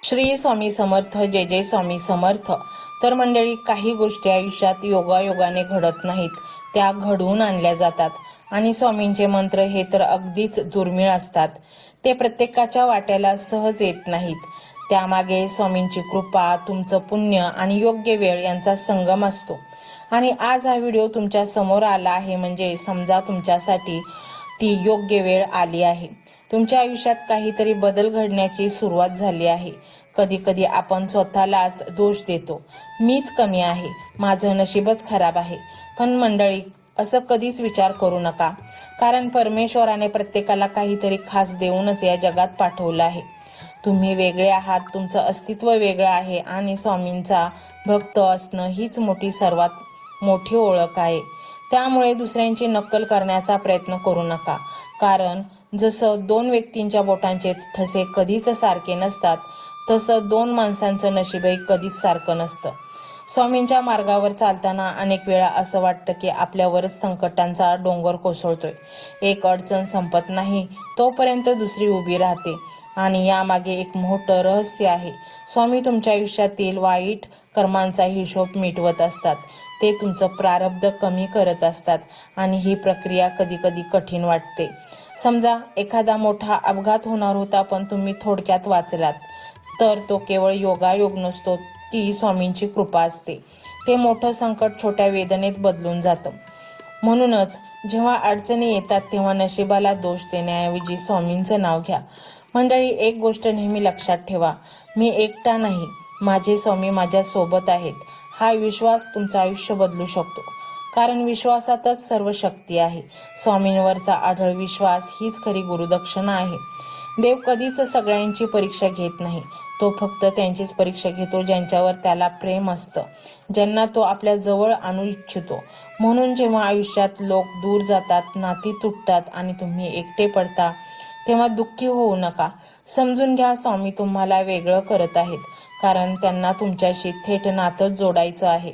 श्री स्वामी समर्थ. जय जय स्वामी समर्थ. तर मंडळी, काही गोष्टी आयुष्यात योगायोगाने घडत नाहीत, त्या घडवून आणल्या जातात. आणि स्वामींचे मंत्र हे तर अगदीच दुर्मिळ असतात. ते प्रत्येकाच्या वाट्याला सहज येत नाहीत. त्यामागे स्वामींची कृपा, तुमचं पुण्य आणि योग्य वेळ यांचा संगम असतो. आणि आज हा व्हिडिओ तुमच्या समोर आला आहे म्हणजे समजा तुमच्यासाठी ती योग्य वेळ आली आहे. तुमच्या आयुष्यात काहीतरी बदल घडण्याची सुरुवात झाली आहे. कधी कधी आपण स्वतःलाच दोष देतो, मीच कमी आहे, माझं नशीबच खराब आहे. पण मंडळी, असं कधीच विचार करू नका, कारण परमेश्वराने प्रत्येकाला काहीतरी खास देऊनच या जगात पाठवलं आहे. तुम्ही वेगळे आहात, तुमचं अस्तित्व वेगळं आहे आणि स्वामींचा भक्त असणं हीच सर्वात मोठी ओळख आहे. त्यामुळे दुसऱ्यांची नक्कल करण्याचा प्रयत्न करू नका, कारण जसं दोन व्यक्तींच्या बोटांचे ठसे कधीच सारखे नसतात, तसं दोन माणसांचं नशीबही कधीच सारखं नसतं. स्वामींच्या मार्गावर चालताना अनेक वेळा असं वाटतं की आपल्यावरच संकटांचा डोंगर कोसळतोय. एक अडचण संपत नाही तोपर्यंत दुसरी उभी राहते. आणि यामागे एक मोठं रहस्य आहे. स्वामी तुमच्या आयुष्यातील वाईट कर्मांचा हिशोब मिटवत असतात. ते तुमचं प्रारब्ध कमी करत असतात. आणि ही प्रक्रिया कधी कधी कठीण वाटते. समजा एखादा मोठा अपघात होणार होता, पण तुम्ही थोडक्यात वाचलात, तर तो केवळ योगायोग नसतो, ती स्वामींची कृपा असते. ते मोठं संकट छोट्या वेदनेत बदलून जातं. म्हणूनच जेव्हा अडचणी येतात तेव्हा नशिबाला दोष देण्याऐवजी स्वामींचं नाव घ्या. मंडळी, एक गोष्ट नेहमी लक्षात ठेवा, मी एकटा नाही, माझे स्वामी माझ्या सोबत आहेत. हा विश्वास तुमचं आयुष्य बदलू शकतो, कारण विश्वासातच सर्व शक्ती आहे. स्वामींवरचा अढळ विश्वास हीच खरी गुरुदक्षिणा आहे. देव कधीच सगळ्यांची परीक्षा घेत नाही, तो फक्त त्यांचीच परीक्षा घेतो ज्यांच्यावर त्याला प्रेम असतं, ज्यांना तो आपल्या जवळ आणू इच्छितो. म्हणून जेव्हा आयुष्यात लोक दूर जातात, नाती तुटतात आणि तुम्ही एकटे पडता, तेव्हा दुःखी होऊ नका. समजून घ्या, स्वामी तुम्हाला वेगळं करत आहेत, कारण त्यांना तुमच्याशी थेट नातं जोडायचं आहे.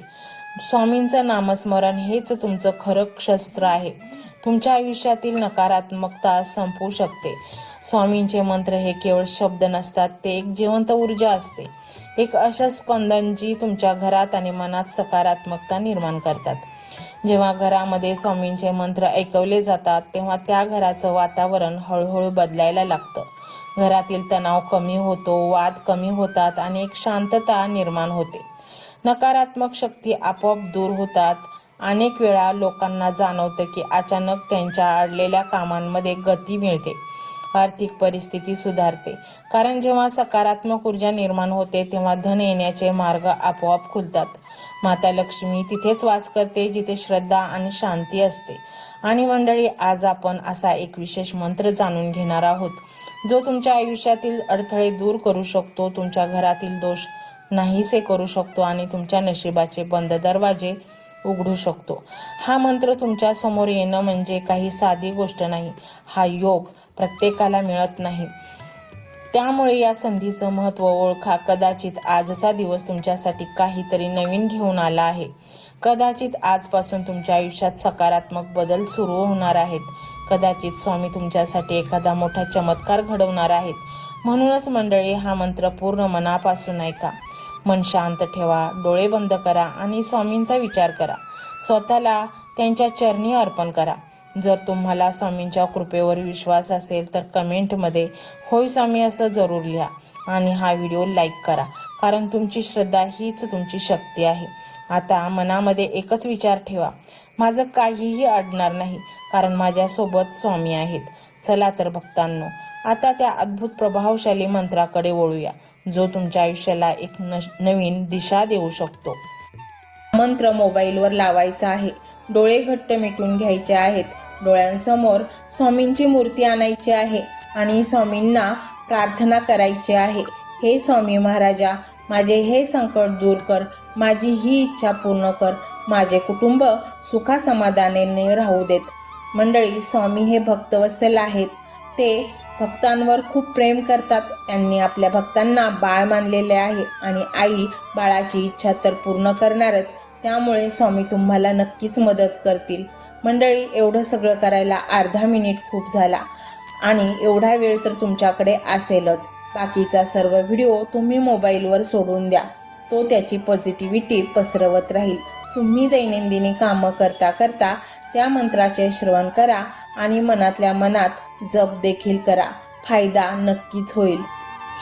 स्वामींचं नामस्मरण हेच तुमचं खरं शस्त्र आहे. तुमच्या आयुष्यातील नकारात्मकता संपू शकते. स्वामींचे मंत्र हे केवळ शब्द नसतात, ते एक जिवंत ऊर्जा असते, एक अशा स्पंदन जी तुमच्या घरात आणि मनात सकारात्मकता निर्माण करतात. जेव्हा घरामध्ये स्वामींचे मंत्र ऐकवले जातात, तेव्हा त्या घराचं वातावरण हळूहळू बदलायला लागतं. घरातील तणाव कमी होतो, वाद कमी होतात आणि एक शांतता निर्माण होते. नकारात्मक शक्ती आपोआप दूर होतात. अनेक वेळा लोकांना जाणवतं की अचानक त्यांच्या अडलेल्या कामांमध्ये गती मिळते, आर्थिक परिस्थिती सुधारते. कारण जेव्हा सकारात्मक ऊर्जा निर्माण होते तेव्हा धन येण्याचे मार्ग आपोआप खुलतात. माता लक्ष्मी तिथेच वास करते जिथे श्रद्धा आणि शांती असते. आणि मंडळी, आज आपण असा एक विशेष मंत्र जाणून घेणार आहोत, जो तुमच्या आयुष्यातील अडथळे दूर करू शकतो, तुमच्या घरातील दोष नाहीसे करू शकतो आणि तुमच्या नशिबाचे बंद दरवाजे उघडू शकतो. हा मंत्र तुमच्या समोर येणं म्हणजे काही साधी गोष्ट नाही. हा योग प्रत्येकाला मिळत नाही. त्यामुळे या संधीचं महत्त्व ओळखा. कदाचित आजचा दिवस तुमच्यासाठी काहीतरी नवीन घेऊन आला आहे. कदाचित आजपासून तुमच्या आयुष्यात सकारात्मक बदल सुरू होणार आहेत. कदाचित स्वामी तुमच्यासाठी एखादा मोठा चमत्कार घडवणार आहेत. म्हणूनच मंडळी, हा मंत्र पूर्ण मनापासून ऐका. मन शांत ठेवा, डोळे बंद करा आणि स्वामींचा विचार करा. स्वतःला त्यांच्या चरणी अर्पण करा. जर तुम्हाला स्वामींच्या कृपेवर विश्वास असेल तर कमेंटमध्ये होय स्वामी असं जरूर लिहा. आणि हा व्हिडिओ लाईक करा, कारण तुमची श्रद्धा हीच तुमची शक्ती आहे. आता मनामध्ये एकच विचार ठेवा, माझं काहीही अडणार नाही, कारण माझ्यासोबत स्वामी आहेत. चला तर भक्तांनो, आता त्या अद्भुत प्रभावशाली मंत्राकडे वळूया, जो तुमच्या आयुष्याला एक नवीन दिशा देऊ शकतो. मंत्र मोबाईलवर लावायचा आहे. डोळे घट्ट मिटून घ्यायचे आहेत. डोळ्यांसमोर स्वामींची मूर्ती आणायची आहे आणि स्वामींना प्रार्थना करायची आहे. हे स्वामी महाराजा, माझे हे संकट दूर कर, माझी ही इच्छा पूर्ण कर, माझे कुटुंब सुखासमाधानाने राहू देत. मंडळी, स्वामी हे भक्तवत्सल आहेत. ते भक्तांवर खूप प्रेम करतात. त्यांनी आपल्या भक्तांना बाळ मानलेले आहे आणि आई बाळाची इच्छा तर पूर्ण करणारच. त्यामुळे स्वामी तुम्हाला नक्कीच मदत करतील. मंडळी, एवढं सगळं करायला अर्धा मिनिट खूप झाला आणि एवढा वेळ तर तुमच्याकडे असेलच. बाकीचा सर्व व्हिडिओ तुम्ही मोबाईलवर सोडून द्या, तो त्याची पॉझिटिव्हिटी पसरवत राहील. तुम्ही दैनंदिनी कामं करता करता त्या मंत्राचे श्रवण करा आणि मनातल्या मनात जप देखील करा. फायदा नक्कीच होईल.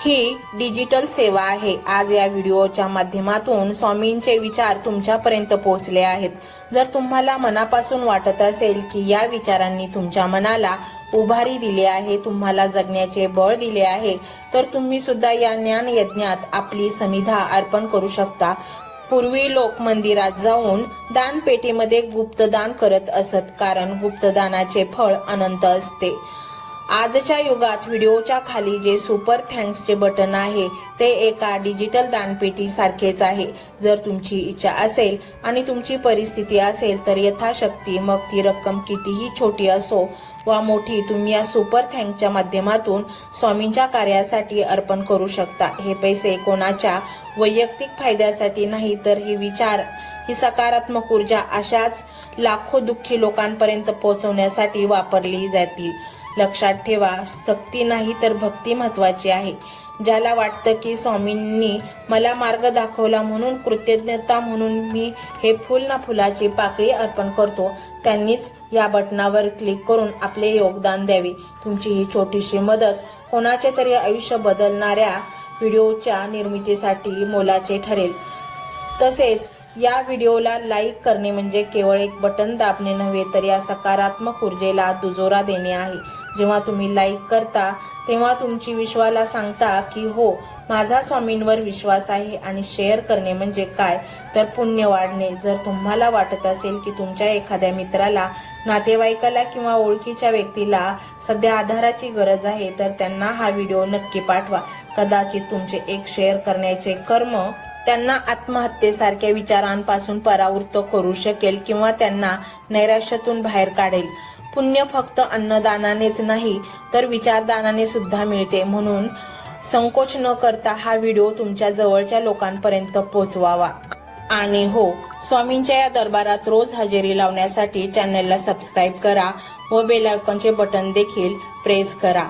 ही डिजिटल सेवा आहे. आज या व्हिडिओच्या माध्यमातून स्वामींचे विचार तुमच्यापर्यंत पोहोचले आहेत. जर तुम्हाला मनापासून वाटत असेल की या विचारांनी तुमच्या मनाला उभारी दिली आहे, तुम्हाला जगण्याचे बळ दिले आहे, तर तुम्ही सुद्धा या ज्ञान यज्ञात आपली समिधा अर्पण करू शकता. पूर्वी लोक मंदिरात जाऊन दानपेटीमध्ये गुप्तदान करत असत, कारण गुप्तदानाचे फळ अनंत असते. आजच्या युगात व्हिडिओच्या खाली जे सुपर थँक्सचे बटन आहे ते एका डिजिटल दानपेटी सारखेच आहे. जर तुमची इच्छा असेल आणि तुमची परिस्थिती असेल तर यथाशक्ती, मग ती रक्कम कितीही छोटी असो वा मोठी, तुम्ही या सुपर थँक्सच्या माध्यमातून स्वामींच्या कार्यासाठी अर्पण करू शकता. हे पैसे कोणाच्या वैयक्तिक फायद्यासाठी नाही, तर हे विचार, ही सकारात्मक ऊर्जा अशाच लाखो दुःखी लोकांपर्यंत पोहोचवण्यासाठी वापरली जातील. लक्षात ठेवा, सक्ती नाही तर भक्ती महत्वाची आहे. ज्याला वाटतं की स्वामींनी मला मार्ग दाखवला म्हणून कृतज्ञता म्हणून मी हे फुल ना फुलाची पाकळी अर्पण करतो, त्यांनीच या बटनावर क्लिक करून आपले योगदान द्यावे. तुमची ही छोटीशी मदत कोणाचे तरी आयुष्य बदलणाऱ्या व्हिडिओच्या निर्मितीसाठी मोलाचे ठरेल. तसेच या व्हिडिओला लाईक करणे म्हणजे केवळ एक बटन दाबणे नव्हे, तर या सकारात्मक ऊर्जेला दुजोरा देणे आहे. जेव्हा तुम्ही लाईक करता तेव्हा तुमची विश्वाला सांगता की हो, माझा स्वामींवर विश्वास आहे. आणि शेअर करणे म्हणजे काय, तर पुण्य वाढणे. जर तुम्हाला वाटत असेल की तुमच्या एखाद्या मित्राला, नातेवाईकाला किंवा ओळखीच्या व्यक्तीला सध्या आधाराची गरज आहे, तर त्यांना हा व्हिडिओ नक्की पाठवा. कदाचित तुमचे एक शेअर करण्याचे कर्म त्यांना आत्महत्येसारख्या विचारांपासून परावृत्त करू शकेल किंवा त्यांना नैराश्यातून बाहेर काढेल. पुण्य फक्त अन्नदानानेच नाही तर विचारदानाने सुद्धा मिळते. म्हणून संकोच न करता हा व्हिडिओ तुमच्या जवळच्या लोकांपर्यंत पोहोचवावा. आणि हो, स्वामींच्या या दरबारात रोज हजेरी लावण्यासाठी चॅनलला सबस्क्राईब करा व बेल आयकॉनचे बटन देखील प्रेस करा.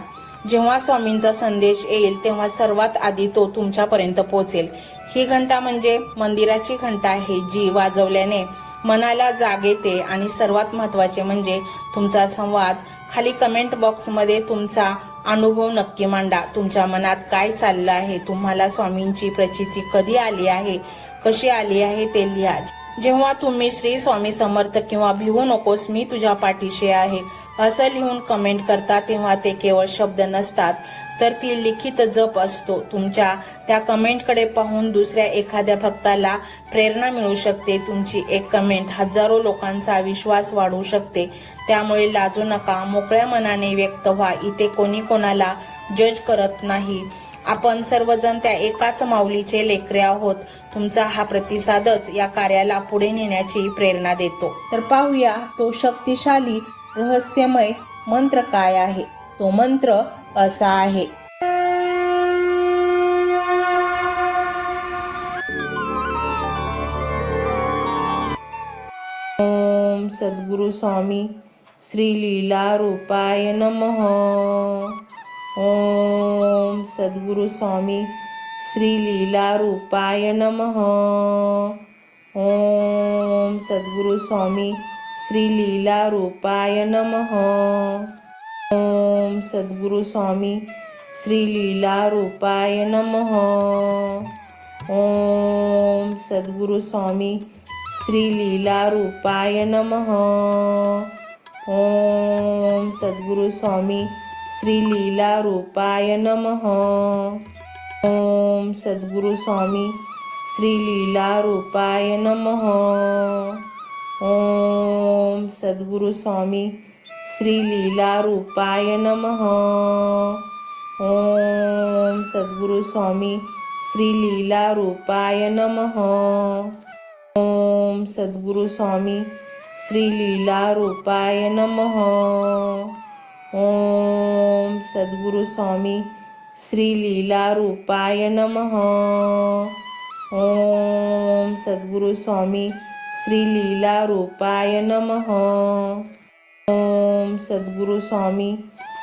जेव्हा स्वामींचा संदेश येईल तेव्हा सर्वात आधी तो तुमच्यापर्यंत पोहोचेल. ही घंटा म्हणजे मंदिराची घंटा आहे, जी वाजवल्याने मनाला जाग येते. आणि सर्वात महत्त्वाचे म्हणजे तुमचा संवाद. खाली कमेंट बॉक्समध्ये तुमचा अनुभव नक्की मांडा. तुमच्या मनात काय चाललं आहे, तुम्हाला स्वामींची प्रचिती कधी आली आहे, कशी आली आहे ते लिहा. जेव्हा तुम्ही श्री स्वामी समर्थ किंवा भिवू नकोस, मी तुझ्या पाठीशी आहे असं लिहून कमेंट करता, तेव्हा ते केवळ शब्द नसतात, तर ती लिखित जप असतो. तुमच्या त्या कमेंटकडे पाहून दुसऱ्या एखाद्या भक्ताला प्रेरणा मिळू शकते. तुमची एक कमेंट हजारो लोकांचा विश्वास वाढवू शकते. त्यामुळे लाजू नका, मोकळ्या मनाने व्यक्त व्हा. इथे कोणी कोणाला जज करत नाही. आपण सर्वजण त्या एकाच माऊलीचे लेकरे आहोत. तुमचा हा प्रतिसादच या कार्याला पुढे नेण्याची प्रेरणा देतो. तर पाहूया तो शक्तिशाली रहस्यमय मंत्र काय आहे. तो मंत्र असा आहे. ओम सद्गुरु स्वामी श्री लीला रूपाय नमः. ओम सद्गुरु स्वामी श्री लीला रूपाय नमः. ओम सद्गुरु स्वामी श्री लीला रूपाय नमः. ओम सद्गुरु स्वामी श्री लीला रूपाय नमः. ओम सद्गुरु स्वामी श्री लीला रूपाय नमः. ओम सद्गुरु स्वामी श्री लीला रूपाय नमः. ओम सद्गुरु स्वामी श्री लीला रूपाय नमः. ओम सद्गुरु स्वामी श्री लीला रूपाय नमः. ओम सद्गुरु स्वामी श्री लीला रूपाय नमः. ओम सद्गुरु स्वामी श्री लीला रूपाय नमः. ओम सद्गुरु स्वामी श्री लीला रूपाय नमः. ओम सद्गुरु स्वामी श्री लीला रूपाय नमः. ओम सद्गुरु स्वामी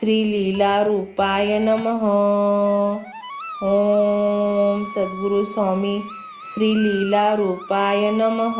श्री लीला रूपाय नमः. ओम सद्गुरु स्वामी श्री लीला रूपाय नमः.